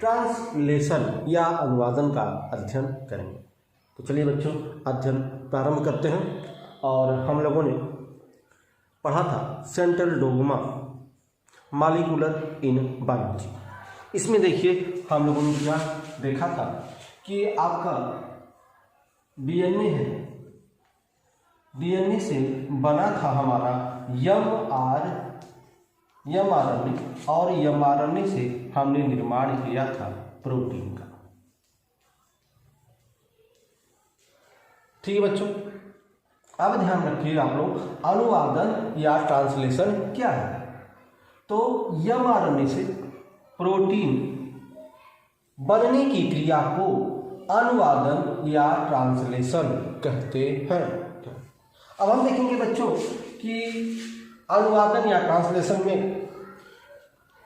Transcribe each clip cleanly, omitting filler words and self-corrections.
Translation या अनुवादन का अध्ययन करेंगे। तो चलिए बच्चों, अध्ययन प्रारंभ करते हैं। और हम लोगों ने पढ़ा था central dogma molecular in biology. इसमें देखिए हम लोगों ने क्या देखा था कि आपका डीएनए है, डीएनए से बना था हमारा एमआरएनए और एमआरएनए से हमने निर्माण किया था प्रोटीन का। ठीक है बच्चों, अब ध्यान रखिए आप लोग, अनुवादन या ट्रांसलेशन क्या है। तो एमआरएनए से प्रोटीन बनने की क्रिया को अनुवादन या ट्रांसलेशन कहते हैं। अब हम देखेंगे बच्चों कि अनुवादन या ट्रांसलेशन में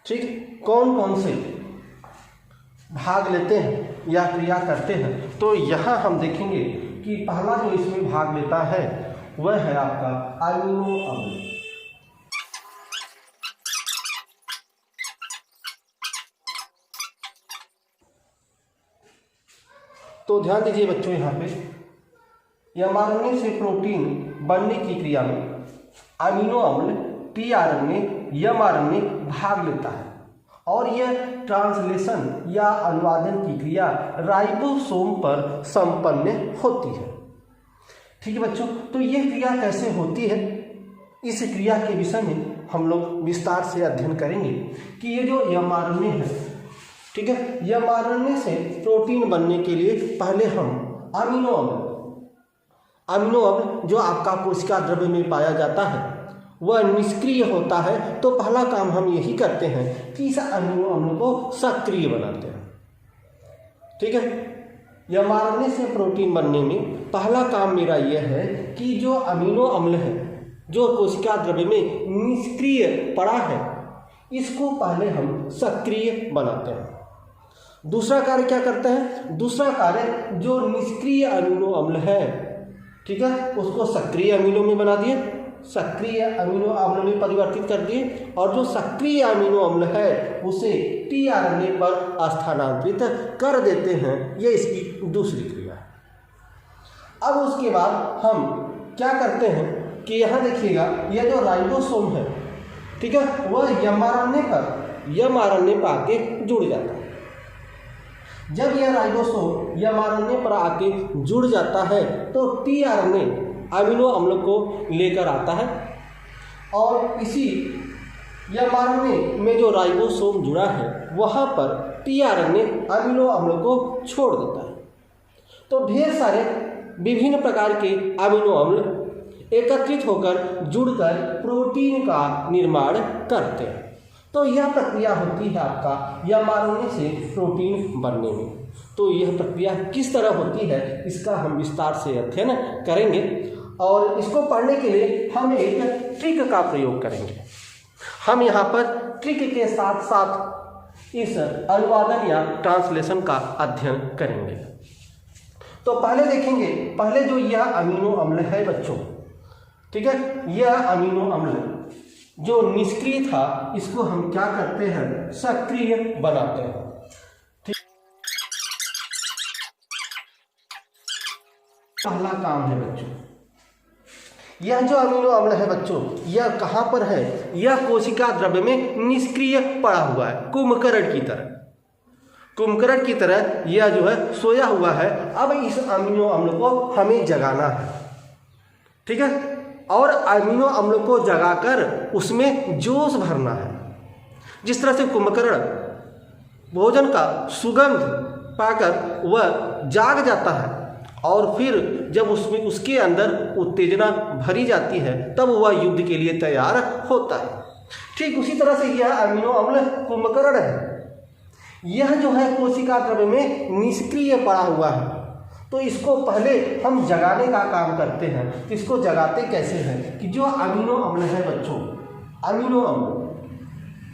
ठीक कौन कौन से भाग लेते हैं या क्रिया करते हैं। तो यहाँ हम देखेंगे कि पहला जो इसमें भाग लेता है वह है आपका अमीनो अम्ल। तो ध्यान दीजिए बच्चों, यहाँ पे एमआरएनए से प्रोटीन बनने की क्रिया में अमीनो अम्ल, टीआरएनए, एमआरएनए भाग लेता है और यह ट्रांसलेशन या अनुवादन की क्रिया राइबोसोम पर संपन्न होती है। ठीक है बच्चों, तो यह क्रिया कैसे होती है, इस क्रिया के विषय में हम लोग विस्तार से अध्ययन करेंगे कि ये जो एमआरएनए है, ठीक है, एमआरएनए से प्रोटीन बनने के लिए पहले हम अमीनो अम्ल जो आपका कोशिका द्रव्य में पाया जाता है वह निष्क्रिय होता है। तो पहला काम हम यही करते हैं कि इस अमीनो अम्ल को सक्रिय बनाते हैं। ठीक है, एमआरएनए से प्रोटीन बनने में पहला काम मेरा यह है कि जो अमीनो अम्ल है जो कोशिका द्रव्य में निष्क्रिय पड़ा है इसको पहले हम सक्रिय बनाते हैं। दूसरा कार्य क्या करते हैं, दूसरा कार्य जो निष्क्रिय अमीनो अम्ल है, ठीक है, उसको सक्रिय अमीनो में बना दिए, सक्रिय अमीनो अम्ल में परिवर्तित कर दिए और जो सक्रिय अमीनो अम्ल है उसे टीआरएनए पर स्थानांतरित कर देते हैं। ये इसकी दूसरी क्रिया है। अब उसके बाद हम क्या करते हैं कि यहाँ देखिएगा यह जो राइबोसोम है, ठीक है, वह एमआरएनए पर आके जुड़ जाता है। जब यह राइबोसोम एमआरएनए पर आके जुड़ जाता है तो टीआरएनए अमीनो अम्ल को लेकर आता है और इसी एमआरएनए में जो राइबोसोम जुड़ा है वहाँ पर टीआरएनए अमीनो अम्ल को छोड़ देता है। तो ढेर सारे विभिन्न प्रकार के अमीनो अम्ल एकत्रित होकर जुड़कर प्रोटीन का निर्माण करते हैं। तो यह प्रक्रिया होती है आपका एमआरएनए से प्रोटीन बनने में। तो यह प्रक्रिया किस तरह होती है इसका हम विस्तार से अध्ययन करेंगे और इसको पढ़ने के लिए हम एक ट्रिक का प्रयोग करेंगे। हम यहाँ पर ट्रिक के साथ साथ इस अनुवादन या ट्रांसलेशन का अध्ययन करेंगे। तो पहले देखेंगे, पहले जो यह अमीनो अम्ल है बच्चों, ठीक है, यह अमीनो अम्ल जो निष्क्रिय था इसको हम क्या करते हैं, सक्रिय बनाते हैं। ठीक, पहला काम है बच्चों, यह जो अमीनो अम्ल है बच्चों यह कहाँ पर है, यह कोशिका द्रव्य में निष्क्रिय पड़ा हुआ है, कुंभकर्ण की तरह यह जो है सोया हुआ है। अब इस अमीनो अम्ल को हमें जगाना है, ठीक है, और अमीनो अम्ल को जगाकर उसमें जोश भरना है। जिस तरह से कुंभकर्ण भोजन का सुगंध पाकर वह जाग जाता है और फिर जब उसके अंदर उत्तेजना भरी जाती है तब वह युद्ध के लिए तैयार होता है। ठीक उसी तरह से यह अमीनो अम्ल कुंभकर्ण है, यह जो है कोशिका द्रव्य में निष्क्रिय पड़ा हुआ है। तो इसको पहले हम जगाने का काम करते हैं। इसको जगाते कैसे हैं कि जो अमीनो अम्ल है बच्चों, अमीनो अम्ल,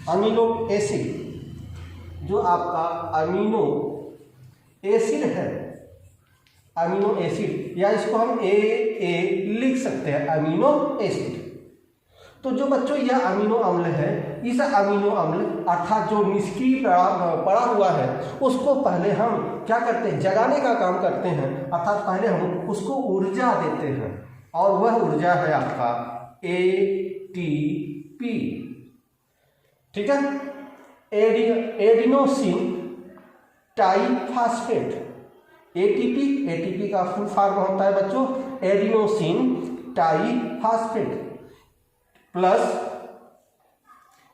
अमीनो एसिड, जो आपका अमीनो एसिड है, अमीनो एसिड या इसको हम ए लिख सकते हैं, अमीनो एसिड। तो जो बच्चों यह अमीनो अम्ल है, इस अमीनो अम्ल अर्थात जो निष्क्रिय पड़ा हुआ है उसको पहले हम क्या करते हैं, जगाने का काम करते हैं। अर्थात पहले हम उसको ऊर्जा देते हैं और वह ऊर्जा है आपका एटीपी। ठीक है, एडिनोसिन ट्राइफॉस्फेट। एटीपी का फुल फॉर्म होता है बच्चों एडिनोसिन ट्राइफॉस्फेट प्लस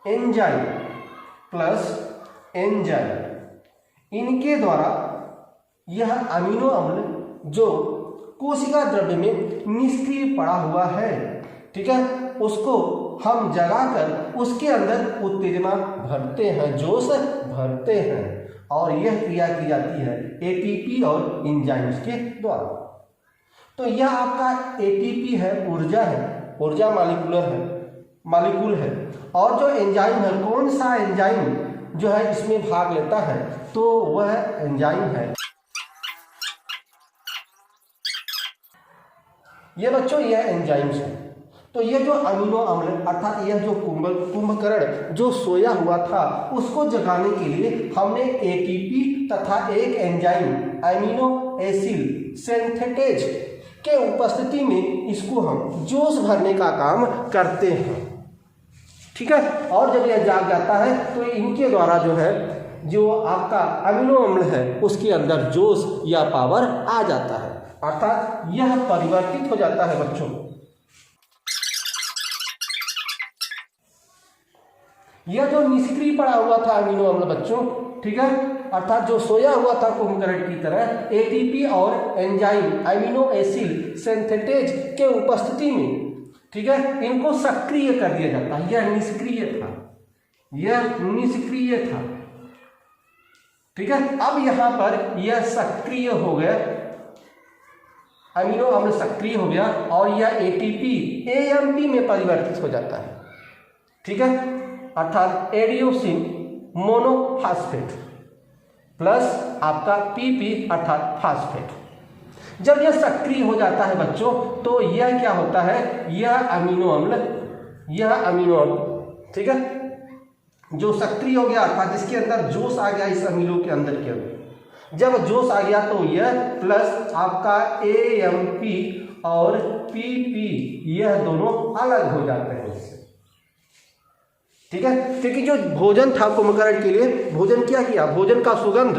एंजाइम, इनके द्वारा यह अमीनो अम्ल जो कोशिका द्रव्य में निष्क्रिय पड़ा हुआ है, ठीक है, उसको हम जगाकर उसके अंदर उत्तेजना भरते हैं, जोश भरते हैं और यह क्रिया की जाती है एटीपी और एंजाइम्स के द्वारा। तो यह आपका एटीपी है, ऊर्जा मॉलिक्यूल है और जो एंजाइम है, कौन सा एंजाइम जो है इसमें भाग लेता है, तो वह एंजाइम है ये बच्चों, यह एंजाइम्स है। तो यह जो अमीनो अम्ल अर्थात यह जो कुंभकर्ण जो सोया हुआ था उसको जगाने के लिए हमने एटीपी तथा एक एंजाइम अमीनो एसिड सिंथेटेज के उपस्थिति में इसको हम जोश भरने का काम करते हैं। ठीक है, और जब यह जाग जाता है तो इनके द्वारा जो है जो आपका अमीनो अम्ल है उसके अंदर जोश या पावर आ जाता है, अर्थात यह परिवर्तित हो जाता है बच्चों। यह जो निष्क्रिय पड़ा हुआ था अमीनो अम्ल बच्चों, ठीक है, अर्थात जो सोया हुआ था कुंभकर्ण की तरह, एटीपी और एंजाइम अमीनो एसिड सिंथेटेज के उपस्थिति में, ठीक है, इनको सक्रिय कर दिया जाता है। यह निष्क्रिय था, ठीक है। अब यहां पर यह सक्रिय हो गया, अमीनो अम्ल सक्रिय हो गया और यह एटीपी एएमपी में परिवर्तित हो जाता है, ठीक है, अर्थात एडियोसिन मोनोफॉस्फेट प्लस आपका पीपी अर्थात फास्फेट। जब यह सक्रिय हो जाता है बच्चों तो यह क्या होता है, यह अमीनो अम्ल, ठीक है, जो सक्रिय हो गया अर्थात जिसके अंदर जोश आ गया, इस अमीनो के अंदर के अंदर जब जोश आ गया तो यह प्लस आपका एएमपी और पीपी यह दोनों अलग हो जाते हैं इससे, ठीक है, क्योंकि जो भोजन था कुंभकर्ण के लिए, भोजन क्या किया, भोजन का सुगंध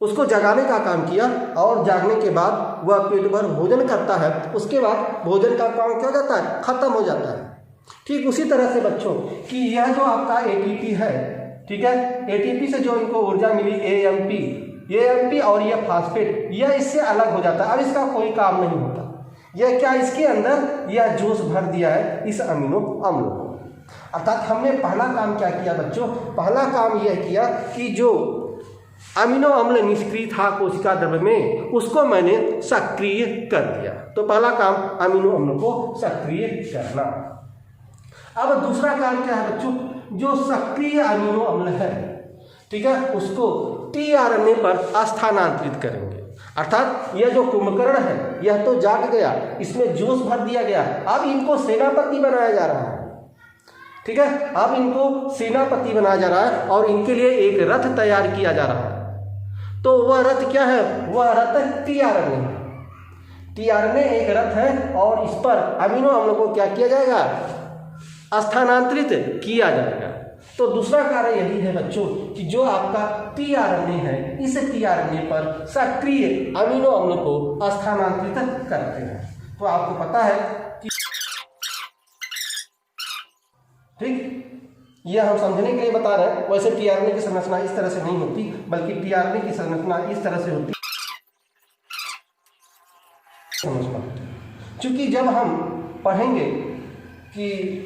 उसको जगाने का काम किया और जागने के बाद वह पेट भर भोजन करता है, उसके बाद भोजन का काम क्या हो जाता है, खत्म हो जाता है। ठीक उसी तरह से बच्चों कि यह जो आपका एटीपी है, ठीक है, एटीपी से जो इनको ऊर्जा मिली एएमपी और यह फास्फेट, यह इससे अलग हो जाता है, अब इसका कोई काम नहीं होता। यह क्या, इसके अंदर यह जोश भर दिया है इस अमीनो अम्ल को। अर्थात हमने पहला काम क्या किया बच्चों, पहला काम यह किया कि जो अमीनो अम्ल निष्क्रिय था कोशिका द्रव्य में उसको मैंने सक्रिय कर दिया। तो पहला काम अमीनो अम्ल को सक्रिय करना। अब दूसरा काम क्या है बच्चों, जो सक्रिय अमीनो अम्ल है, ठीक है, उसको टीआरएनए पर स्थानांतरित करेंगे। अर्थात यह जो कुंभकर्ण है यह तो जाग गया, इसमें जोश भर दिया गया, अब इनको सेनापति बनाया जा रहा है, ठीक है, अब इनको सेनापति बनाया जा रहा है और इनके लिए एक रथ तैयार किया जा रहा है। तो वह रथ क्या है, वह रथ टीआरएनए एक रथ है और इस पर अमीनो अम्ल को क्या किया जाएगा, स्थानांतरित किया जाएगा। तो दूसरा कार्य यही है बच्चों कि जो आपका टीआरएनए है, इस टीआरएनए पर सक्रिय अमीनो अम्ल को स्थानांतरित करते हैं। तो आपको पता है कि ठीक, यह हम समझने के लिए बता रहे हैं। वैसे टीआरएनए की संरचना इस तरह से नहीं होती, बल्कि टीआरएनए की संरचना इस तरह से होती समझना, क्योंकि जब हम पढ़ेंगे कि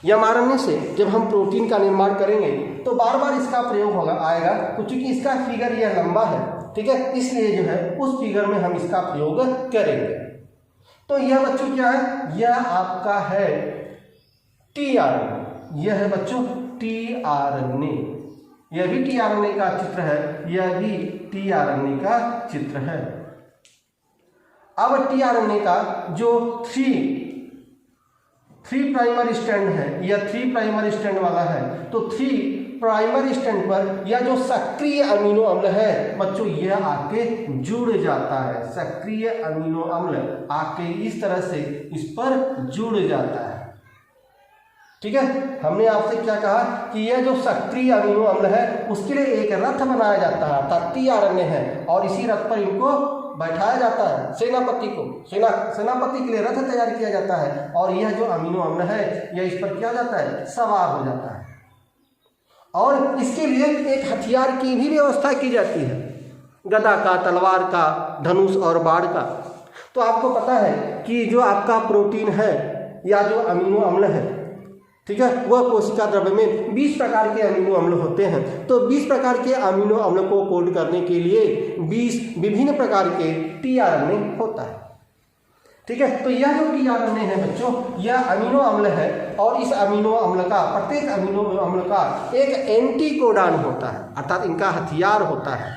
एमआरएनए से जब हम प्रोटीन का निर्माण करेंगे तो बार बार इसका प्रयोग होगा आएगा, क्योंकि इसका फिगर यह लंबा है, ठीक है, इसलिए जो है उस फिगर में हम इसका प्रयोग करेंगे। तो यह बच्चों क्या है, यह आपका है टीआरएनए, यह है बच्चों टीआरएनए, यह भी टीआरएनए का चित्र है, यह भी टीआरएनए का चित्र है। अब टीआरएनए का जो 3 3 प्राइमर स्टैंड है या 3 प्राइमर स्टैंड वाला है, तो 3 प्राइमर स्टैंड पर यह जो सक्रिय अमीनो अम्ल है बच्चों यह आके जुड़ जाता है। सक्रिय अमीनो अम्ल आके इस तरह से इस पर जुड़ जाता है। ठीक है, हमने आपसे क्या कहा कि यह जो सक्रिय अमीनो अम्ल है उसके लिए एक रथ बनाया जाता है, अर्थात tRNA है, और इसी रथ पर इनको बैठाया जाता है। सेनापति को सेनापति के लिए रथ तैयार किया जाता है और यह जो अमीनो अम्ल है यह इस पर किया जाता है, सवार हो जाता है। और इसके लिए एक हथियार की भी व्यवस्था की जाती है, गदा का, तलवार का, धनुष और बाण का। तो आपको पता है कि जो आपका प्रोटीन है या जो अमीनो अम्ल है, ठीक है, वह कोशिका द्रव्य में 20 प्रकार के अमीनो अम्ल होते हैं। तो 20 प्रकार के अमीनो अम्ल को कोड करने के लिए 20 विभिन्न प्रकार के tRNA होता है। ठीक है, तो यह जो tRNA है बच्चों यह अमीनो अम्ल है और इस अमीनो अम्ल का, प्रत्येक अमीनो अम्ल का एक एंटीकोडान होता है, अर्थात इनका हथियार होता है।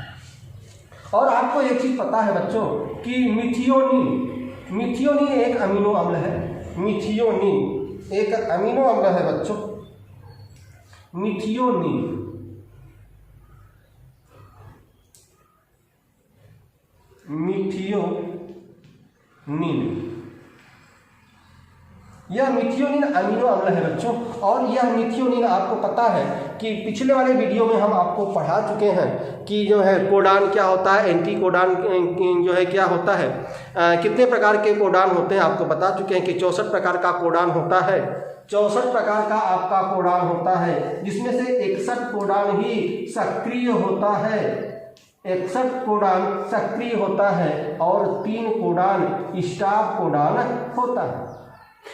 और आपको एक चीज पता है बच्चों कि मिथियोनिन एक अमीनो अम्ल है। मिथियोनिन एक अमीनो अम्ल है बच्चों। मिथियोनिन यह मिथियोनिन अमीनो अम्ल है बच्चों। और यह मिथियोनिन आपको पता है कि पिछले वाले वीडियो में हम आपको पढ़ा चुके हैं कि जो है कोडान क्या होता है, एंटी कोडान जो है क्या होता है, कितने प्रकार के कोडान होते हैं आपको बता चुके हैं कि 64 प्रकार का कोडान होता है। 64 प्रकार का आपका कोडान होता है, जिसमें से 61 कोडान ही सक्रिय होता है। 61 कोडान सक्रिय होता है और 3 कोडान स्टॉप कोडान होता है।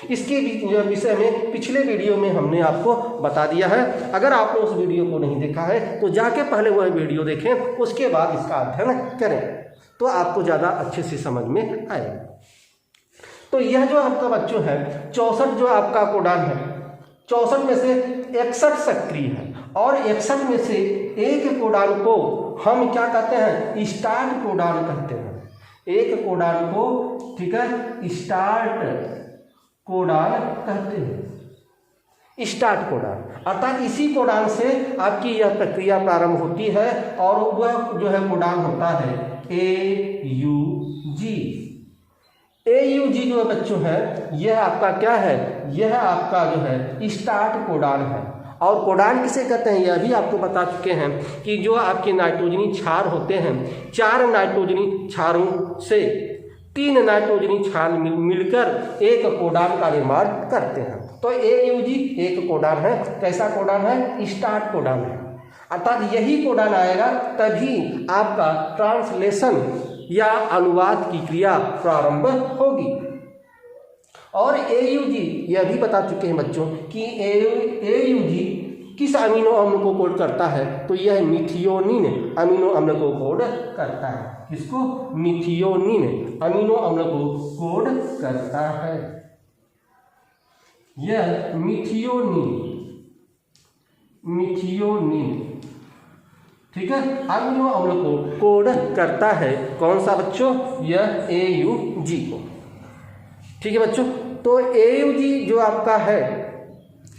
इसके विषय में पिछले वीडियो में हमने आपको बता दिया है। अगर आपने उस वीडियो को नहीं देखा है तो जाके पहले वह वीडियो देखें, उसके बाद इसका अध्ययन करें, तो आपको ज़्यादा अच्छे से समझ में आएगा। तो यह जो आपका बच्चों है 64 जो आपका कोडान है, 64 में से 61 सक्रिय है और 61 में से एक कोडान को हम क्या कहते हैं, स्टार्ट कोडान कहते हैं। एक कोडान को, ठीक है, स्टार्ट कोडान कहते हैं। स्टार्ट कोडान अर्थात इसी कोडान से आपकी यह प्रक्रिया प्रारंभ होती है और वह जो है कोडान होता है AUG। AUG जो बच्चों है यह आपका क्या है, यह आपका जो है स्टार्ट कोडान है। और कोडान किसे कहते हैं यह भी आपको बता चुके हैं कि जो आपके नाइट्रोजनी क्षार होते हैं, 4 नाइट्रोजनी क्षारों से 3 नाइट्रोजनी क्षार मिलकर एक कोडान का निर्माण करते हैं। तो AUG एक कोडान है। कैसा कोडान है, स्टार्ट कोडान है। अर्थात यही कोडान आएगा तभी आपका ट्रांसलेशन या अनुवाद की क्रिया प्रारंभ होगी। और AUG यह भी बता चुके हैं बच्चों कि AUG किस अमीनो अम्ल को कोड करता है, तो यह मिथियोनिन अमीनो अम्ल को कोड करता है। किसको, मिथियोनिन अमीनो अम्ल को कोड करता है। यह मिथियोनिन ठीक है अमीनो अम्ल को कोड करता है। कौन सा बच्चों, यह AUG को। ठीक है बच्चों, तो AUG जो आपका है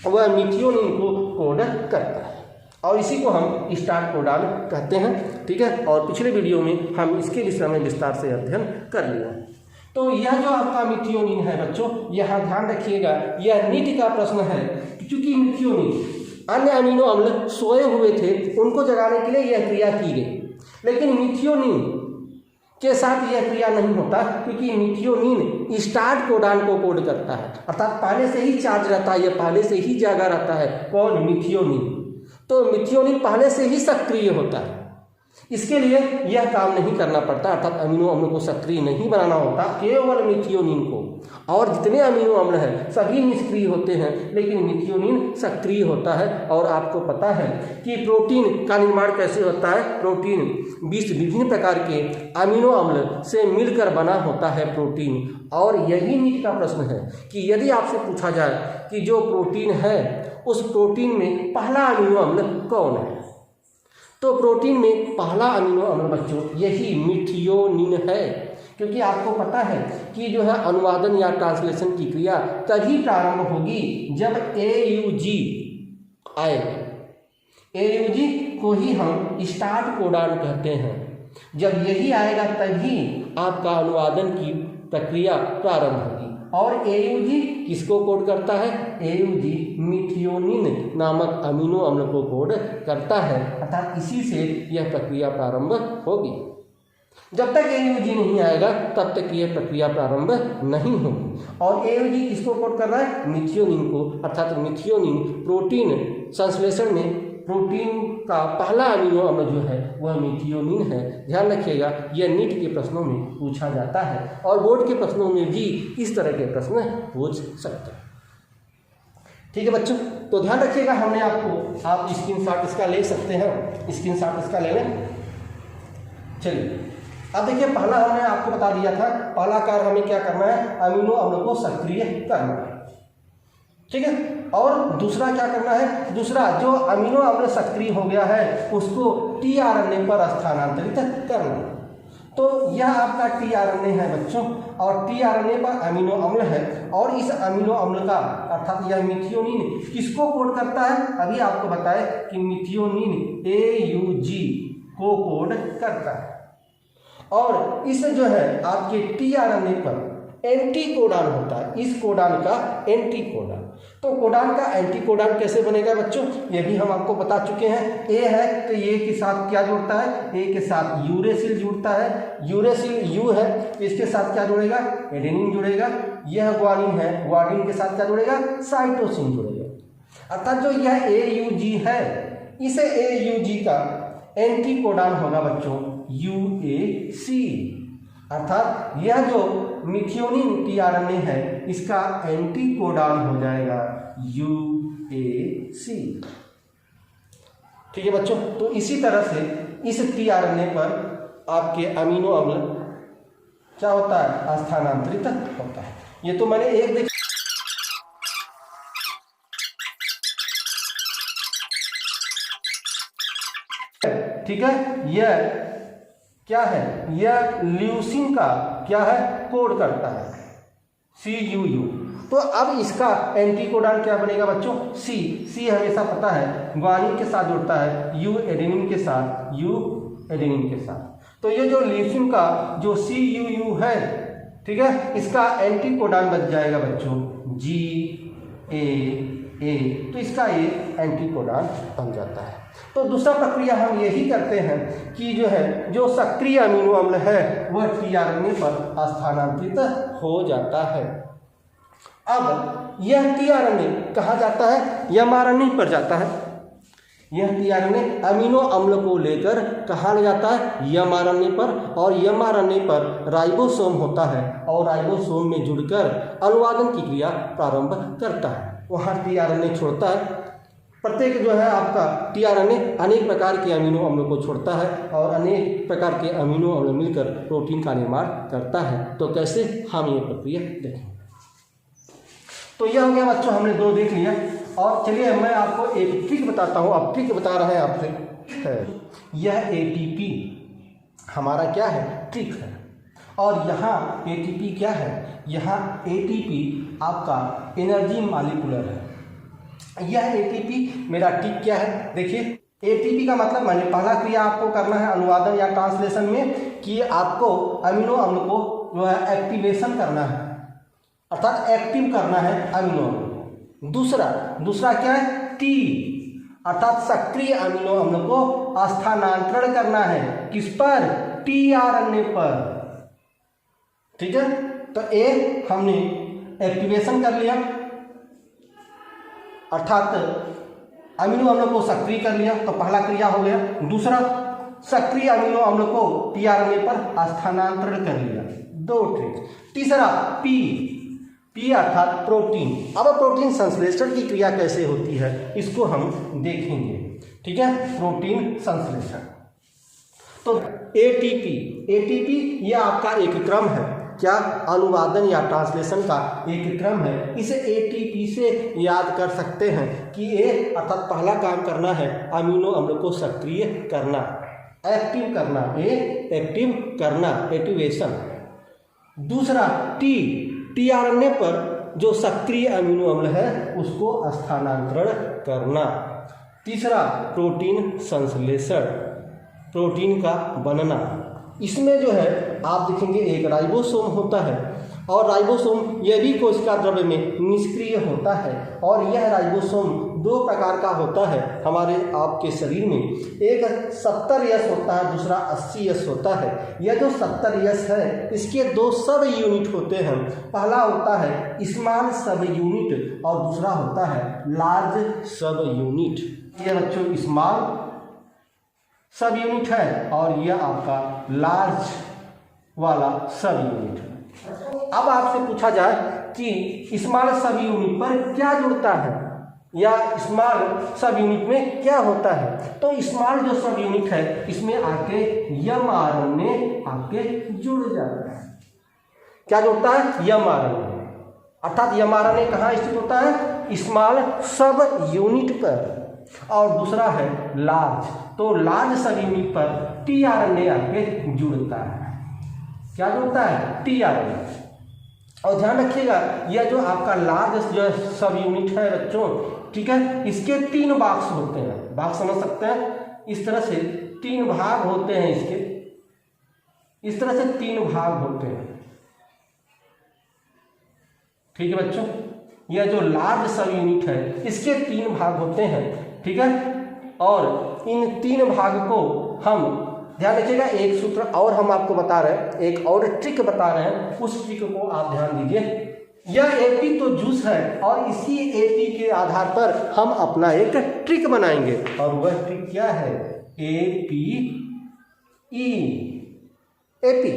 वह मिथियोनिन को कोड करता है और इसी को हम स्टार्ट कोडान कहते हैं। ठीक है, और पिछले वीडियो में हम इसके विषय में विस्तार से अध्ययन कर लिया। तो यह जो आपका मिथियोनिन है बच्चों, यहाँ ध्यान रखिएगा, यह नीट का प्रश्न है। क्योंकि मिथियोनिन अन्य अमीनो अम्ल सोए हुए थे, उनको जगाने के लिए यह क्रिया की गई, लेकिन मिथियोनिन के साथ यह क्रिया नहीं होता क्योंकि मिथियोनिन स्टार्ट कोडान को कोड करता है। अर्थात पहले से ही चार्ज रहता है, यह पहले से ही जागा रहता है। कौन, मिथियोनिन। तो मिथियोनिन पहले से ही सक्रिय होता है, इसके लिए यह काम नहीं करना पड़ता। अर्थात अमीनो अम्ल को सक्रिय नहीं बनाना होता, केवल मिथियोनिन को। और जितने अमीनो अम्ल हैं सभी निष्क्रिय होते हैं, लेकिन मिथियोनिन सक्रिय होता है। और आपको पता है कि प्रोटीन का निर्माण कैसे होता है। प्रोटीन 20 विभिन्न प्रकार के अमीनो अम्ल से मिलकर बना होता है प्रोटीन। और यही नीट का प्रश्न है कि यदि आपसे पूछा जाए कि जो प्रोटीन है उस प्रोटीन में पहला अमीनो अम्ल कौन है, तो प्रोटीन में पहला अमीनो अम्ल बच्चों यही मिथियोनिन है। क्योंकि आपको पता है कि जो है अनुवादन या ट्रांसलेशन की क्रिया तभी प्रारंभ होगी जब AUG आएगा। AUG को ही हम स्टार्ट कोडान कहते हैं। जब यही आएगा तभी आपका अनुवादन की प्रक्रिया प्रारंभ होगी। और AUG किसको कोड करता है? AUG मिथियोनिन नामक अमीनो अम्ल को कोड करता है, अर्थात इसी से यह प्रक्रिया प्रारंभ होगी। जब तक AUG नहीं आएगा तब तक यह प्रक्रिया प्रारंभ नहीं होगी। और AUG किसको कोड कर रहा है? मिथियोनिन को, अर्थात मिथियोनिन प्रोटीन संश्लेषण में प्रोटीन का पहला अमीनो अम्ल जो है वह मिथियोनिन है। ध्यान रखिएगा, यह नीट के प्रश्नों में पूछा जाता है और बोर्ड के प्रश्नों में भी इस तरह के प्रश्न पूछ सकते हैं। ठीक है बच्चों, तो ध्यान रखिएगा, हमने आपको आप स्क्रीनशॉट इसका ले सकते हैं, स्क्रीनशॉट इसका ले लें। चलिए अब देखिए, पहला हमने आपको बता दिया था, पहला कार्य हमें क्या करना है? अमीनो अम्ल को सक्रिय करना है। ठीक है, और दूसरा क्या करना है? दूसरा, जो अमीनो अम्ल सक्रिय हो गया है उसको tRNA पर स्थानांतरित करना। तो यह आपका tRNA है बच्चों, और tRNA पर अमीनो अम्ल है, और इस अमीनो अम्ल का अर्थात यह मिथियोनिन किसको कोड करता है? अभी आपको बताए कि मिथियोनिन AUG को कोड करता है। और इस जो है आपके tRNA पर एंटी कोडान होता है, इस कोडान का एंटी कोडान। तो कोडान का एंटी कोडान कैसे बनेगा बच्चों? ये भी हम आपको बता चुके हैं। ए है तो ए के साथ क्या जुड़ता है? ए के साथ यूरेसिल जुड़ता है। यूरेसिल यू है तो इसके साथ क्या जुड़ेगा? एडेनिन जुड़ेगा। यह ग्वानिन है, ग्वानिन के साथ क्या जुड़ेगा? साइटोसिन जुड़ेगा। अर्थात जो यह AUG है, इस AUG का एंटी कोडान होगा बच्चों UAC। अर्थात यह जो मिथियोनिन tRNA है इसका एंटी कोडान हो जाएगा UAC। ठीक है बच्चों, तो इसी तरह से इस tRNA पर आपके अमीनो अम्ल क्या होता है? स्थानांतरित होता है। ये तो मैंने एक देखा, ठीक है। यह क्या है? यह ल्यूसीन का क्या है? कोड करता है CUU। तो अब इसका एंटी कोडान क्या बनेगा बच्चों? C हमेशा पता है ग्वानिन के साथ जुड़ता है, U एडेनिन के साथ, U एडेनिन के साथ। तो ये जो ल्यूसीन का जो CUU है, ठीक है, इसका एंटी कोडान बच जाएगा बच्चों GAA। तो इसका ये एंटी कोडान बन जाता है। तो दूसरा प्रक्रिया हम यही करते हैं कि जो है जो सक्रिय अमीनो अम्ल है वह tRNA पर स्थानांतरित हो जाता है। अब यह tRNA कहाँ जाता है? mRNA पर जाता है। यह tRNA अमीनो अम्ल को लेकर कहाँ ले जाता है? mRNA पर, और mRNA पर राइबोसोम होता है और राइबोसोम में जुड़कर अनुवादन की क्रिया प्रारंभ करता है। वहाँ tRNA छोड़ता है। प्रत्येक जो है आपका tRNA अनेक प्रकार के अमीनो अम्लों को छोड़ता है और अनेक प्रकार के अमीनो अम्ल मिलकर प्रोटीन का निर्माण करता है। तो कैसे, हम ये प्रक्रिया देखें। तो यह हो गया बच्चों, हमने दो देख लिया। और चलिए मैं आपको एक ट्रिक बताता हूँ। अब ट्रिक बता रहे हैं आपसे है, यह ATP हमारा क्या है? ट्रिक है। और यहाँ ATP क्या है? यहाँ ATP आपका एनर्जी मॉलिक्यूलर है। यह ATP मेरा टिक क्या है? देखिए, ATP का मतलब मैंने पहला क्रिया आपको करना है अनुवादन या ट्रांसलेशन में कि आपको अमीनो अम्ल को जो है एक्टिवेशन करना है, अर्थात एक्टिव करना है अमीनो अम्ल को। दूसरा क्या है? T, अर्थात सक्रिय अमीनो अम्ल को स्थानांतरण करना है। किस पर? tRNA पर। ठीक है, तो A हमने एक्टिवेशन कर लिया, अर्थात अमीनो अम्ल को सक्रिय कर लिया, तो पहला क्रिया हो गया। दूसरा, सक्रिय अमीनो अम्ल को tRNA पर स्थानांतरण कर लिया, दो ट्रिक। तीसरा P अर्थात प्रोटीन। अब प्रोटीन संश्लेषण की क्रिया कैसे होती है इसको हम देखेंगे। ठीक है, प्रोटीन संश्लेषण। तो ATP यह आपका एक क्रम है, क्या? अनुवादन या ट्रांसलेशन का एक क्रम है। इसे ATP से याद कर सकते हैं कि A अर्थात पहला काम करना है अमीनो अम्ल को सक्रिय करना, एक्टिव करना, एक्टिव करना, एक्टिवेशन। दूसरा टीआरएनए पर जो सक्रिय अमीनो अम्ल है उसको स्थानांतरण करना। तीसरा प्रोटीन संश्लेषण, प्रोटीन का बनना। इसमें जो है आप देखेंगे एक राइबोसोम होता है और राइबोसोम यह भी कोशिका द्रव्य में निष्क्रिय होता है और यह राइबोसोम दो प्रकार का होता है हमारे आपके शरीर में। एक 70S होता है, दूसरा 80S होता है। यह जो 70S है इसके दो सब यूनिट होते हैं। पहला होता है स्मॉल सब यूनिट और दूसरा होता है लार्ज सब यूनिट। यह बच्चों स्मॉल सब यूनिट है और यह आपका लार्ज वाला सब यूनिट है। अब आपसे पूछा जाए कि स्मॉल सब यूनिट पर क्या जुड़ता है या स्मॉल सब यूनिट में क्या होता है, तो स्मॉल जो सब यूनिट है इसमें आके mRNA आके जुड़ जाता है। क्या जुड़ता है? mRNA। अर्थात mRNA कहाँ स्थित होता है? स्मॉल सब यूनिट पर। और दूसरा है लार्ज, तो लार्ज सब यूनिट पर टीआरएनए आके जुड़ता है। क्या जुड़ता है? टीआरएनए। और ध्यान रखिएगा यह जो आपका लार्ज जो सब यूनिट है बच्चों, ठीक है, इसके 3 बॉक्स होते हैं। बॉक्स समझ सकते हैं? इस तरह से 3 भाग होते हैं इसके, इस तरह से 3 भाग होते हैं। ठीक है बच्चों, यह जो लार्ज सब यूनिट है इसके 3 भाग होते हैं। ठीक है, और इन 3 भाग को हम ध्यान रखिएगा। एक सूत्र और हम आपको बता रहे हैं, एक और ट्रिक बता रहे हैं, उस ट्रिक को आप ध्यान दीजिए। यह एपी तो जूस है और इसी एपी के आधार पर हम अपना एक ट्रिक बनाएंगे और वह ट्रिक क्या है? एपी ई एपी।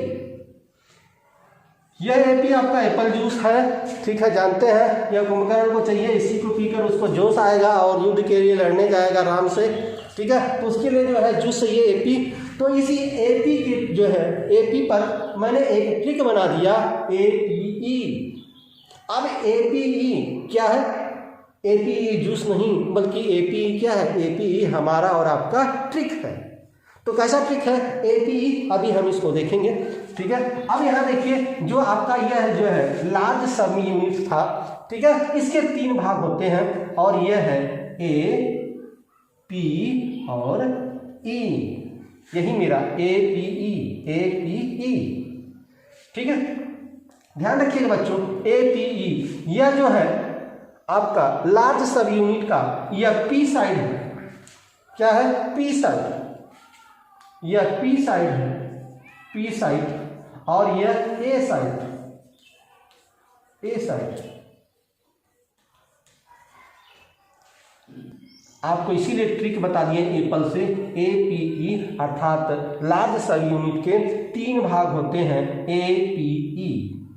यह एपी आपका एप्पल जूस है, ठीक है, जानते हैं। यह कुंभकर्ण को चाहिए, इसी को पीकर उसको जोश आएगा और युद्ध के लिए लड़ने जाएगा आराम से, ठीक है। तो उसके लिए जो है जूस चाहिए एपी। तो इसी एपी की जो है एपी पर मैंने एक ट्रिक बना दिया, एपीई। अब एपीई क्या है? एपीई जूस नहीं बल्कि एपीई क्या है? एपीई हमारा और आपका ट्रिक है। तो कैसा ट्रिक है एपीई? अभी हम इसको देखेंगे, ठीक है। अब यहाँ देखिए जो आपका यह जो है लार्ज सब यूनिट था, ठीक है, इसके 3 भाग होते हैं और यह है ए पी और ई। यही मेरा एपीई, एपीई, ठीक है। ध्यान रखिएगा बच्चों, एपीई यह जो है आपका लार्ज सब यूनिट का यह पी साइड है। क्या है? P side. यह पी साइड है, पी साइड, और यह ए साइड, ए साइड। आपको इसीलिए ट्रिक बता दिए एप्पल से, एपीई अर्थात लार्ज सब यूनिट के 3 भाग होते हैं, APE,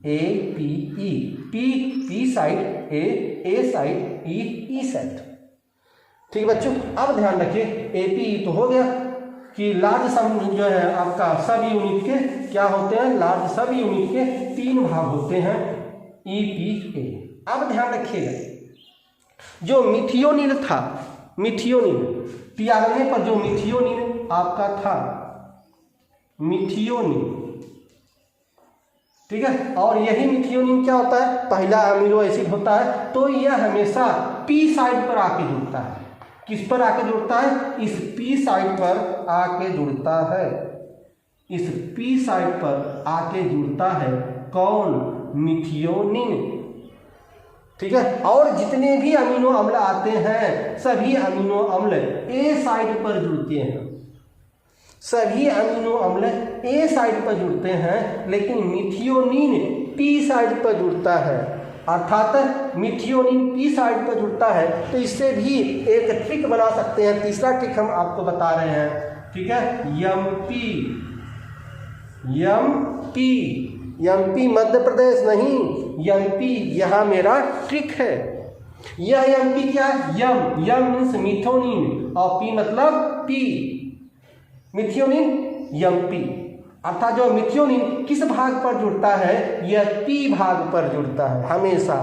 APE, P P side, A side, E side. ठीक है बच्चों, अब ध्यान रखिए एपीई तो हो गया कि लार्ज सब जो है आपका सब यूनिट के क्या होते हैं? लार्ज सब यूनिट के 3 भाग होते हैं, ईपीए। अब ध्यान रखिएगा जो मिथियोनिन था, मिथियोनिन टीआरएनए पर जो मिथियोनिन आपका था, मिथियोनिन, ठीक है, और यही मिथियोनिन क्या होता है? पहला अमीनो एसिड होता है। तो यह हमेशा पी साइड पर आके जुड़ता है। किस पर आके जुड़ता है? इस पी साइड पर आके जुड़ता है, इस पी साइड पर आके जुड़ता है। कौन? मिथियोनिन, ठीक है। और जितने भी अमीनो अम्ल आते हैं सभी अमीनो अम्ल ए साइड पर जुड़ते हैं, सभी अमीनो अम्ल ए साइड पर जुड़ते हैं, लेकिन मिथियोनिन पी साइड पर जुड़ता है। अर्थात मिथियोनिन पी साइड पर जुड़ता है। तो इससे भी एक ट्रिक बना सकते हैं। तीसरा ट्रिक हम आपको बता रहे हैं, ठीक है, MP, MP, MP Madhya Pradesh नहीं, एमपी यहाँ मेरा ट्रिक है। यह एमपी क्या है? यम मीन्स मिथोनिन और पी मतलब पी, मिथियोनिन एमपी। अर्थात जो मिथियोनिन किस भाग पर जुड़ता है? यह पी भाग पर जुड़ता है हमेशा।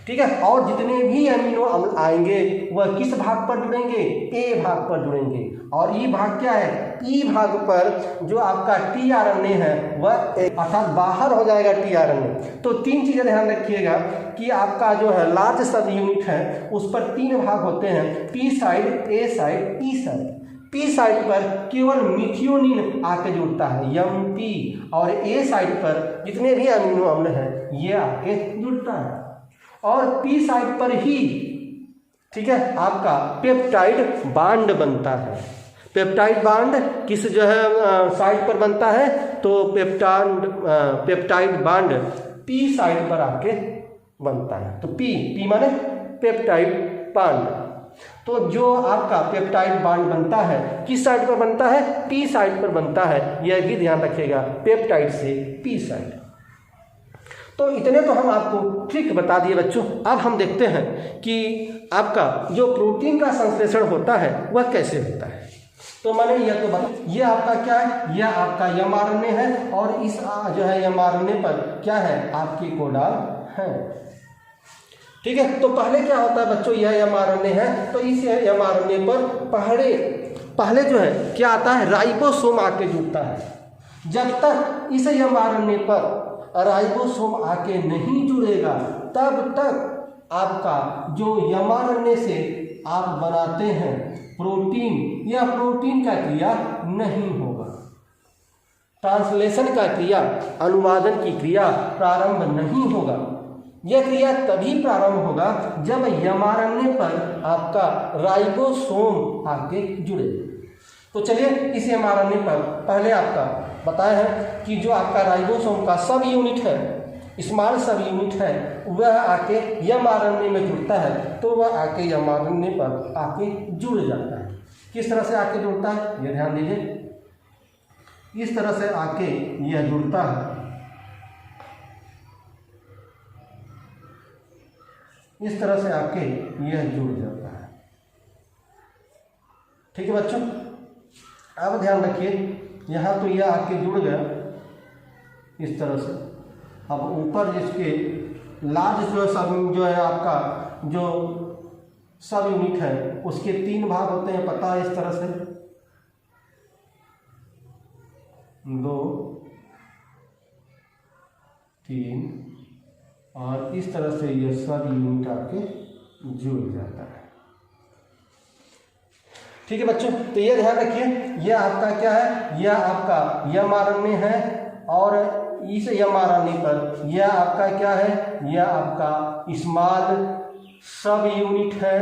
ठीक है। और जितने भी अमीनो अम्ल आएंगे वह किस भाग पर जुड़ेंगे, ए भाग पर जुड़ेंगे। और ई भाग क्या है, ई भाग पर जो आपका टीआरएनए है वह अर्थात बाहर हो जाएगा टीआरएनए। तो तीन चीजें ध्यान रखिएगा कि आपका जो है लार्ज सब यूनिट है उस पर तीन भाग होते हैं, P side, A side, E side. P side पर केवल मिथियोनिन आके जुड़ता है एमपी, और ए साइड पर जितने भी अमीनो अम्ल हैं ये आके जुड़ता है। और पी साइड पर ही, ठीक है, आपका पेप्टाइड बांड बनता है। पेप्टाइड बांड किस जो है साइड पर बनता है, तो पेप्टाइड बांड पी साइड पर आके बनता है। तो पी माने पेप्टाइड बांड। तो जो आपका पेप्टाइड बांड बनता है किस साइड पर बनता है, पी साइड पर बनता है, यह भी ध्यान रखिएगा, पेप्टाइड से पी साइड। तो इतने तो हम आपको ट्रिक बता दिए बच्चों। अब हम देखते हैं कि आपका जो प्रोटीन का संश्लेषण होता है वह कैसे होता है। तो मैंने यह तो बता, ये आपका क्या है, यह आपका एमआरएनए है, और इस जो है एमआरएनए पर क्या है, आपकी कोडान है। ठीक है। तो पहले क्या होता है बच्चों, यह एमआरएनए है, तो इस एमआरएनए पर पहले जो है क्या आता है, राइबोसोम आके जुड़ता है। जब तक इस एमआरएनए पर राइबोसोम आके नहीं जुड़ेगा तब तक आपका जो एमआरएनए से आप बनाते हैं प्रोटीन, यह प्रोटीन का क्रिया नहीं होगा। ट्रांसलेशन का क्रिया, अनुवादन की क्रिया प्रारंभ नहीं होगा। यह क्रिया तभी प्रारंभ होगा जब एमआरएनए पर आपका राइबोसोम आके जुड़े। तो चलिए इस एमआरएनए पर पहले आपका बताया है कि जो आपका राइबोसोम का सब यूनिट है, स्मॉल सब यूनिट है, वह आके एमआरएनए में जुड़ता है। तो वह आके एमआरएनए पर आके जुड़ जाता है। किस तरह से आके जुड़ता है ये ध्यान दीजिए, इस तरह से आके यह जुड़ता है, इस तरह से आके यह जुड़ जाता है। ठीक है बच्चों, अब ध्यान रखिए, यहाँ तो यह आके जुड़ गया इस तरह से। अब ऊपर जिसके लार्ज जो है आपका जो सब यूनिट है उसके तीन भाग होते हैं, पता है, इस तरह से 2, 3, और इस तरह से यह सब यूनिट आके जुड़ जाता है। ठीक है बच्चों, तो ये ध्यान रखिए, यह आपका क्या है, यह आपका एमआरएनए है, और इस एमआरएनए पर यह आपका क्या है, यह आपका स्मॉल सब यूनिट है,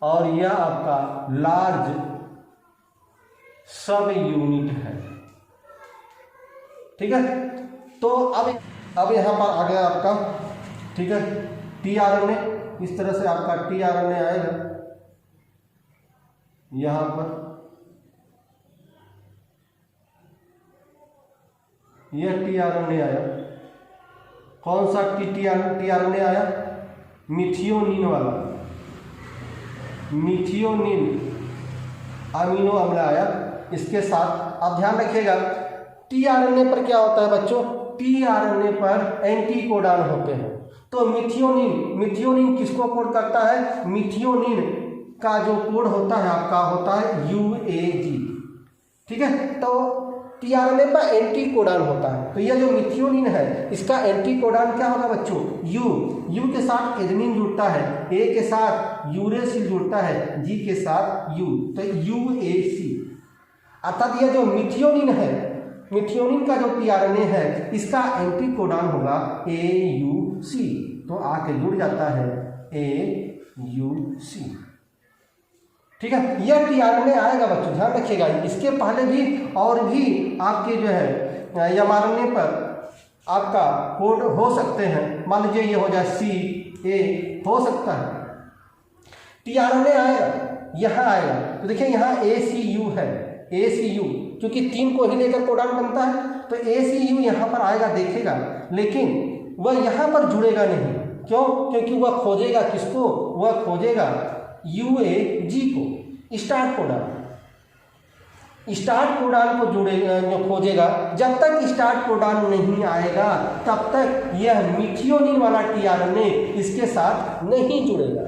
और यह आपका लार्ज सब यूनिट है। ठीक है। तो अब यहाँ पर आ गया आपका, ठीक है, टीआरएनए। इस तरह से आपका टीआरएनए आएगा यहाँ पर, यह टीआरएनए आया। कौन सा टीआरएनए आया, मिथियोनिन वाला, मिथियोनिन अमीनो अम्ल आया इसके साथ। अब ध्यान रखिएगा टीआरएनए पर क्या होता है बच्चों, टीआरएनए पर एंटीकोडॉन होते हैं। तो मिथियोनिन किसको कोड करता है, मिथियोनिन का जो कोड होता है आपका होता है यूएजी। ठीक है। तो टीआरएनए पर एंटीकोडॉन होता है, तो यह जो मिथियोनिन है इसका एंटीकोडॉन क्या होगा बच्चों, यू के साथ एडेनिन जुड़ता है, ए के साथ यूरेसिल जुड़ता है, जी के साथ यू, तो यूएसी। अर्थात यह जो मिथियोनिन है, मिथियोनिन का जो टीआरएनए है इसका एंटीकोडॉन होगा एयूसी, तो आके जुड़ जाता है एयूसी। ठीक है। यह टीआरएनए आएगा बच्चों, ध्यान रखिएगा। इसके पहले भी और भी आपके जो है एमआरएनए पर आपका कोड हो सकते हैं। मान लीजिए ये हो जाए CA, हो सकता है। टीआरएनए आएगा, यहाँ आएगा, तो देखिए यहाँ ACU है, ACU क्योंकि 3 को ही लेकर कोडान बनता है, तो ACU यहाँ पर आएगा, देखेगा, लेकिन वह यहाँ पर जुड़ेगा नहीं। क्यों? क्योंकि वह खोजेगा किसको, वह खोजेगा UAG को, स्टार्ट कोडान। स्टार्ट कोडान को खोजेगा। जब तक स्टार्ट कोडान नहीं आएगा तब तक यह मिथियोनिन वाला टीआरएनए इसके साथ नहीं जुड़ेगा,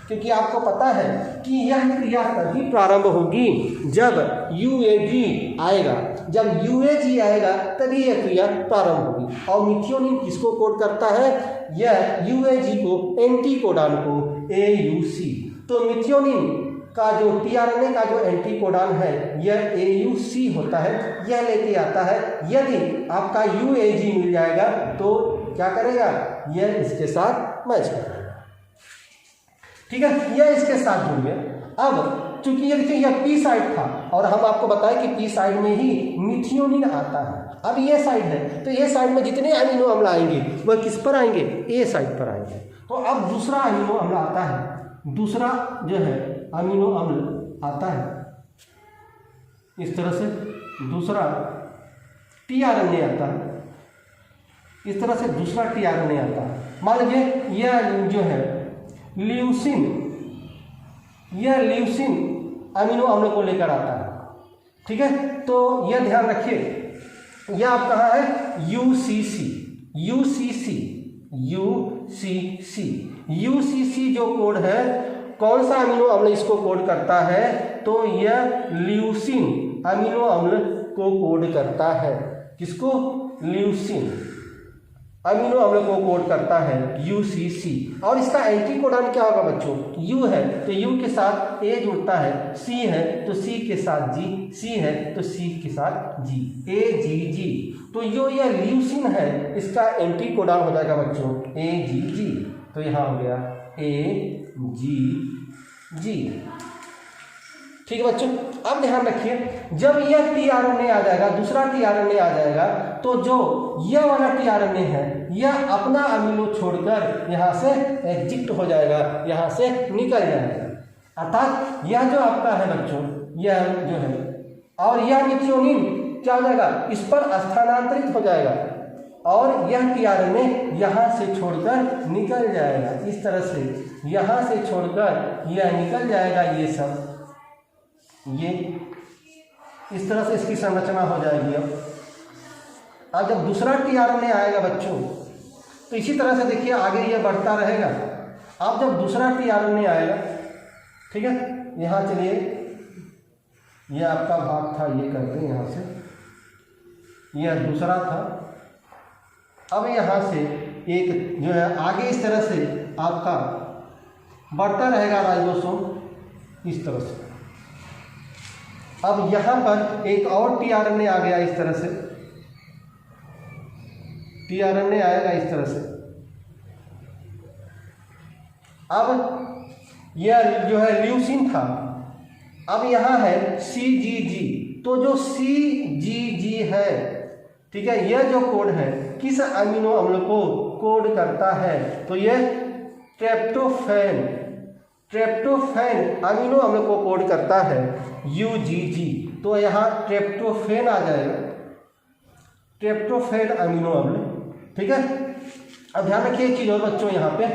क्योंकि आपको पता है कि यह क्रिया तभी प्रारंभ होगी जब यूएजी आएगा। जब यूएजी आएगा तभी यह क्रिया प्रारंभ होगी। और मिथियोनिन किसको कोड करता है? यह यूएजी को, एंटी कोडान को एयूसी। तो मिथियोनिन का जो टीआरएनए का जो एंटी कोडान है यह एयूसी होता है, यह लेके आता है। यदि आपका यूएजी मिल जाएगा तो क्या करेगा? यह इसके साथ मैच करेगा, ठीक है, यह इसके साथ जुड़ गया। अब चूंकि ये देखिए यह पी साइड था और हम आपको बताएं कि पी साइड में ही मिथियोनिन आता है। अब ये साइड है तो ये साइड में जितने अमीनो अम्ल आएंगे वह किस पर आएंगे? ए साइड पर आएंगे। तो अब दूसरा अमीनो अम्ल आता है, दूसरा जो है अमीनो अम्ल आता है इस तरह से, दूसरा टीआरएनए आता है इस तरह से, दूसरा टीआरएनए आता है। मान लीजिए यह जो है ल्यूसिन, यह ल्यूसिन अमीनो अम्ल को लेकर आता है, ठीक है। तो यह ध्यान रखिए यह आप कहाँ है? यूसीसी, यूसीसी, यूसीसी, यूसीसी जो कोड है, कौन सा अमीनो अम्ल इसको कोड करता है? तो यह ल्यूसिन अमीनो अम्ल को कोड करता है। किसको? ल्यूसिन अमीनो अम्ल को कोड करता है यूसीसी। और इसका एंटी कोडान क्या होगा बच्चों? यू है तो यू के साथ ए जुड़ता है, सी है तो सी के साथ जी, सी है तो सी के साथ जी, ए जी जी। तो जो यह ल्यूसिन है इसका एंटी कोडान हो जाएगा बच्चों ए जी जी। तो यहाँ हो गया ए जी जी, ठीक है बच्चों। अब ध्यान रखिए जब यह टीआरएनए आ जाएगा, दूसरा टीआरएनए आ जाएगा, तो जो यह वाला टीआरएनए है यह अपना अमीनो छोड़कर यहाँ से एग्जिट हो जाएगा, यहाँ से निकल जाएगा। अर्थात यह जो आपका है बच्चों, यह जो है, और यह मिथियोनिन क्या हो जाएगा? इस पर स्थानांतरित हो जाएगा और यह टीआरएनए यहाँ से छोड़कर निकल जाएगा। इस तरह से यहाँ से छोड़कर यह निकल जाएगा, ये सब ये इस तरह से इसकी संरचना हो जाएगी। अब जब दूसरा टीआरएनए आएगा बच्चों तो इसी तरह से देखिए आगे ये बढ़ता रहेगा। अब जब दूसरा टीआरएनए आएगा, ठीक है, यहाँ चलिए यह आपका भाग था, ये करते हैं यहाँ से, यह दूसरा था। अब यहाँ से एक जो है आगे इस तरह से आपका बढ़ता रहेगा राइबोसोम इस तरह से। अब यहाँ पर एक और टीआरएनए आ गया, इस तरह से टीआरएनए आएगा इस तरह से। अब यह जो है ल्यूसिन था, अब यहाँ है सीजीजी। तो जो सीजीजी है, ठीक है, यह जो कोड है किस अमीनो अम्ल को कोड करता है? तो यह ट्रिप्टोफैन, ट्रिप्टोफैन अमीनो अम्ल को कोड करता है यूजीजी। तो यहाँ ट्रिप्टोफैन आ जाएगा, ट्रिप्टोफैन अमीनो अम्ल, ठीक है। अब ध्यान रखिए एक चीज और बच्चों, यहाँ पे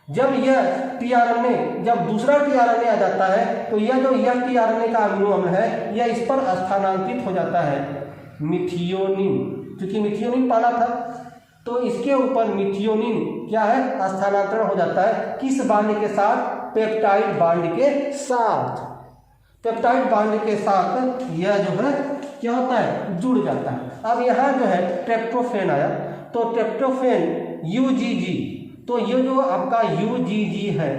जब यह टीआरएनए, जब दूसरा टीआरएनए आ जाता है तो यह जो यह टीआरएनए का अमीनो अम्ल है यह इस पर स्थानांतरित हो जाता है मिथियोनिन। क्योंकि मिथियोनिन पाना था तो इसके ऊपर मिथियोनिन क्या है? स्थानांतरण हो जाता है। किस बांड के साथ? पेप्टाइड बांड के साथ। पेप्टाइड बांड के साथ यह जो है क्या होता है? जुड़ जाता है। अब यहाँ जो है ट्रिप्टोफैन आया, तो ट्रिप्टोफैन यूजीजी, तो ये जो आपका यूजीजी है,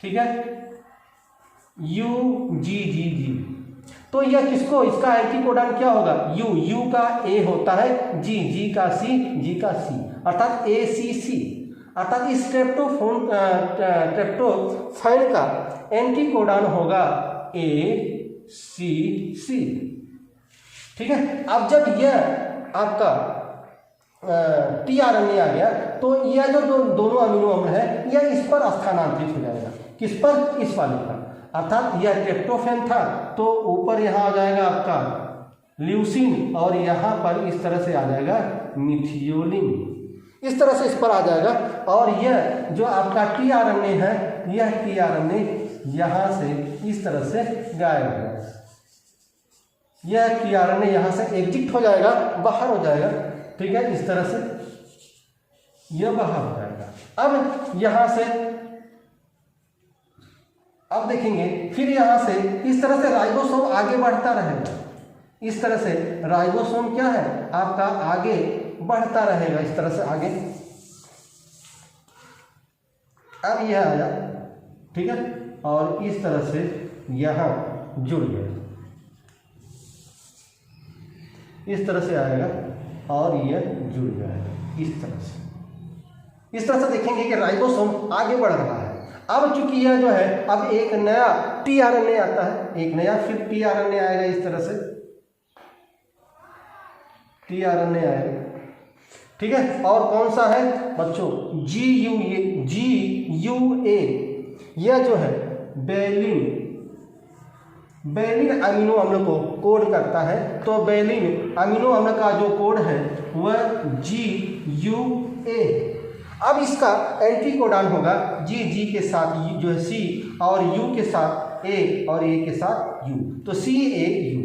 ठीक है, यूजीजी, तो यह किसको, इसका एंटीकोडन क्या होगा? यू, यू का ए होता है, जी, जी का सी, जी का सी, अर्थात ACC। अर्थात इस ट्रिप्टोफैन का एंटीकोडन होगा ACC, ठीक है। अब जब यह आपका टीआरएनए आ गया तो यह जो दोनों अमीनो अम्ल है यह इस पर स्थानांतरित हो जाएगा। किस पर? इस वाले पर। अर्थात यह ट्रिप्टोफैन था तो ऊपर यहाँ आ जाएगा आपका ल्यूसिन और यहाँ पर इस तरह से आ जाएगा मिथियोनिन, इस तरह से इस पर आ जाएगा। और यह जो आपका टीआरएनए है, यह टीआरएनए यहाँ से इस तरह से गायब हो जाएगा। यह टीआरएनए यहाँ से एग्जिट हो जाएगा, बाहर हो जाएगा, ठीक है, इस तरह से यह बाहर हो जाएगा। अब यहाँ से अब देखेंगे फिर यहाँ से इस तरह से राइबोसोम आगे बढ़ता रहेगा, इस तरह से राइबोसोम क्या है आपका आगे बढ़ता रहेगा, इस तरह से आगे। अब यह आया, ठीक है, और इस तरह से यहाँ जुड़ गया, इस तरह से आएगा और यह जुड़ जाएगा इस तरह से। इस तरह से देखेंगे कि राइबोसोम आगे बढ़ रहा है। अब चूंकि यह जो है अब एक नया टीआरएनए आता है, एक नया फिर टीआरएनए आएगा, इस तरह से टीआरएनए आएगा, ठीक है। और कौन सा है बच्चों, GUA, यह जो है वेलिन अमीनो अम्ल को कोड करता है। तो वेलिन अमीनो अम्ल का जो कोड है वह GUA। अब इसका एंटी कोडान होगा G के साथ जो है C और U के साथ A और A के साथ U, तो CAU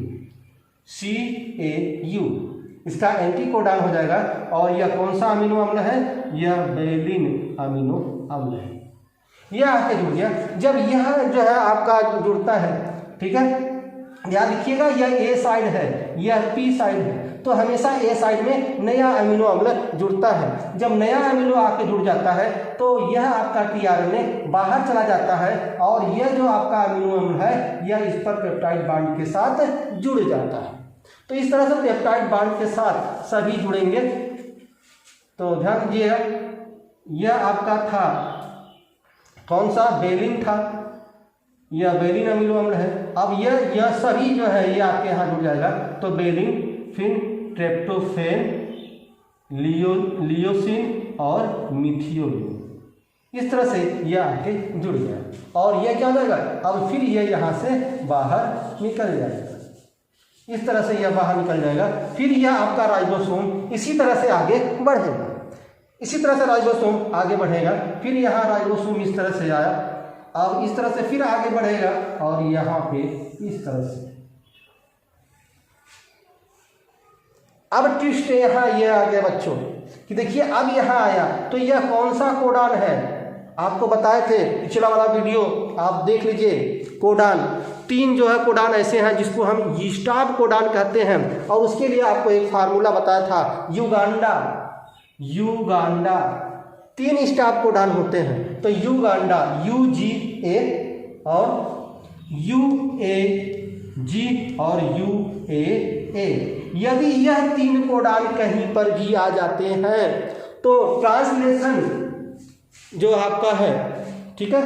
इसका एंटी कोडान हो जाएगा। और यह कौन सा अमीनो अम्ल है, यह वेलिन अमीनो अम्ल है। यह आके जुड़ गया। जब यह जो है आपका जुड़ता है, ठीक है, याद रखिएगा यह A साइड है, यह P साइड है, तो हमेशा A साइड में नया अमीनो अम्ल जुड़ता है। जब नया अमीनो आके जुड़ जाता है तो यह आपका टीआरएनए बाहर चला जाता है और यह जो आपका अमीनो अम्ल है यह इस पर पेप्टाइड बांड के साथ जुड़ जाता है। तो इस तरह से पेप्टाइड बांड के साथ सभी जुड़ेंगे। तो ध्यान दीजिएगा, यह आपका था कौन सा, वेलिन था, यह वेलिन अमीनो अम्ल है। अब यह सभी जो है ये आपके यहाँ जुड़ जाएगा। तो वेलिन, फिर ट्रिप्टोफैन, लियोसिन और मिथियोलिन, इस तरह से यह आके जुड़ गया और यह क्या हो जाएगा, अब फिर यह यहाँ से बाहर निकल जाएगा, इस तरह से यह बाहर निकल जाएगा। फिर यह आपका राइबोसोम इसी तरह से आगे बढ़ेगा, इसी तरह से राइबोसोम आगे बढ़ेगा। फिर यहाँ राइबोसोम इस तरह से आया, अब इस तरह से फिर आगे बढ़ेगा और यहाँ पे इस तरह से। अब ट्विस्ट यहाँ यह आ गया बच्चों कि देखिए अब यहाँ आया तो यह कौन सा कोडान है, आपको बताए थे पिछला वाला वीडियो आप देख लीजिए। कोडान 3 जो है कोडान ऐसे हैं जिसको हम स्टाप कोडान कहते हैं, और उसके लिए आपको एक फार्मूला बताया था, युगांडा 3 स्टाप कोडान होते हैं। तो युगांडा UGA और UAG और UAA, यदि यह 3 कोडान कहीं पर भी आ जाते हैं तो ट्रांसलेशन जो आपका है, ठीक है,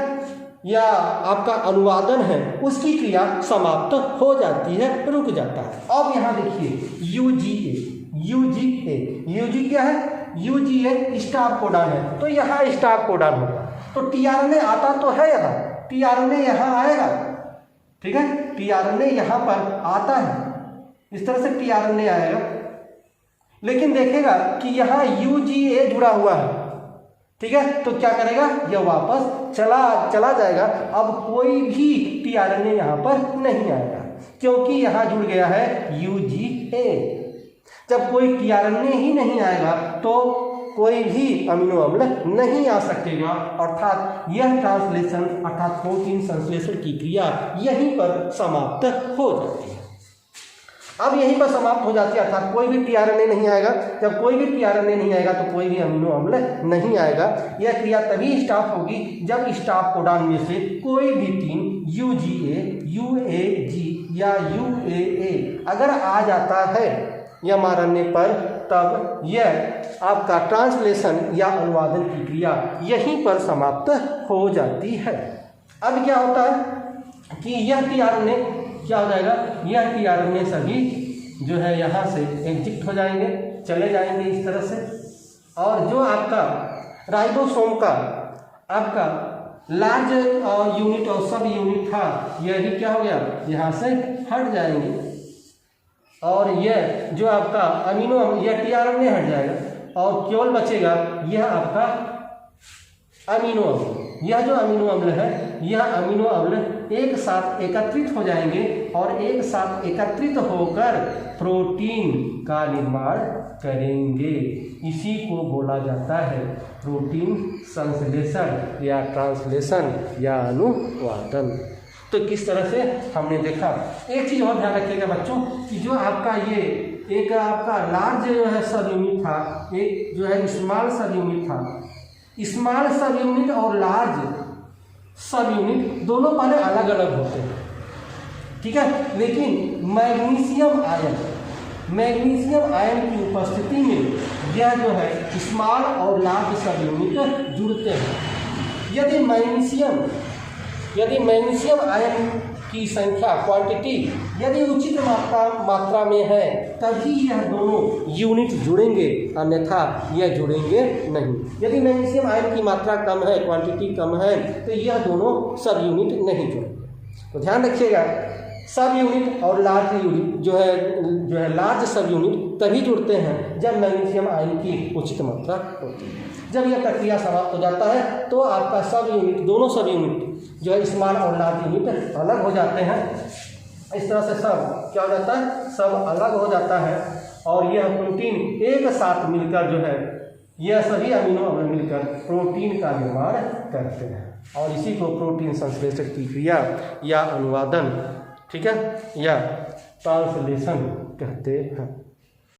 या आपका अनुवादन है उसकी क्रिया समाप्त हो जाती है, रुक जाता है। अब यहाँ देखिए UG क्या है, UGA स्टाप कोडान है, तो यहाँ स्टाप कोडान होगा। तो टीआरएनए आता तो है यहाँ, टीआरएनए यहाँ आएगा, ठीक है, टीआरएनए यहाँ पर आता है, इस तरह से टीआरएनए आएगा, लेकिन देखेगा कि यहाँ UGA जुड़ा हुआ है, ठीक है, तो क्या करेगा, यह वापस चला जाएगा। अब कोई भी टीआरएनए यहाँ पर नहीं आएगा क्योंकि यहाँ जुड़ गया है UGA। जब कोई टीआरएनए ही नहीं आएगा तो कोई भी अमीनो अम्ल नहीं आ सकेगा, अर्थात यह ट्रांसलेशन अर्थात प्रोटीन संश्लेषण की क्रिया यहीं पर समाप्त हो जाती है। अब यहीं पर समाप्त हो जाती है, अर्थात कोई भी टीआरएनए नहीं आएगा। जब कोई भी टीआरएनए नहीं आएगा तो कोई भी अमीनो अम्ल नहीं आएगा। यह क्रिया तभी स्टॉप होगी जब स्टॉप कोडान में से कोई भी 3 UGA, UAG या UAA अगर आ जाता है mRNA पर, तब यह आपका ट्रांसलेशन या अनुवादन की क्रिया यहीं पर समाप्त हो जाती है। अब क्या होता है कि यह टीआरएनए क्या हो जाएगा, यह टीआरएनए सभी जो है यहाँ से एग्जिट हो जाएंगे, चले जाएंगे इस तरह से। और जो आपका राइबोसोम का आपका लार्ज यूनिट और सब यूनिट था, यह भी क्या हो गया, यहाँ से हट जाएंगे। और यह जो आपका अमीनो यह टीआरएनए हट जाएगा और केवल बचेगा यह आपका अमीनो अम्ल। यह जो अमीनो अम्ल है, यह अमीनो अम्ल एक साथ एकत्रित हो जाएंगे और एक साथ एकत्रित होकर प्रोटीन का निर्माण करेंगे। इसी को बोला जाता है प्रोटीन संश्लेषण या ट्रांसलेशन या अनुवादन। तो किस तरह से हमने देखा। एक चीज़ और ध्यान रखिएगा बच्चों कि जो आपका ये एक आपका लार्ज जो है सब यूनिट था, एक जो है स्मॉल सब यूनिट था। स्मॉल सब यूनिट और लार्ज सब यूनिट दोनों पहले अलग अलग होते हैं, ठीक है। लेकिन मैग्नीशियम आयन की उपस्थिति में यह जो है स्मॉल और लार्ज सब यूनिट जुड़ते हैं। यदि मैग्नीशियम आयन की संख्या क्वांटिटी यदि उचित मात्रा में है तभी यह दोनों यूनिट जुड़ेंगे, अन्यथा यह जुड़ेंगे नहीं। यदि मैग्नीशियम आयन की मात्रा कम है, क्वांटिटी कम है, तो यह दोनों सब यूनिट नहीं जुड़ेंगे। तो ध्यान रखिएगा, सब यूनिट और लार्ज यूनिट जो है लार्ज सब यूनिट तभी जुड़ते हैं जब मैग्नीशियम आयन की उचित मात्रा होती है। जब यह प्रक्रिया समाप्त हो जाता है तो आपका सब यूनिट, दोनों सब यूनिट जो है स्मॉल और लार्ज यूनिट अलग हो जाते हैं। इस तरह से सब क्या हो जाता है, सब अलग हो जाता है और यह प्रोटीन एक साथ मिलकर जो है यह सभी अमीनो अम्ल मिलकर प्रोटीन का निर्माण करते हैं और इसी को प्रोटीन संश्लेषण की क्रिया या अनुवादन, ठीक है, या ट्रांसलेशन कहते हैं।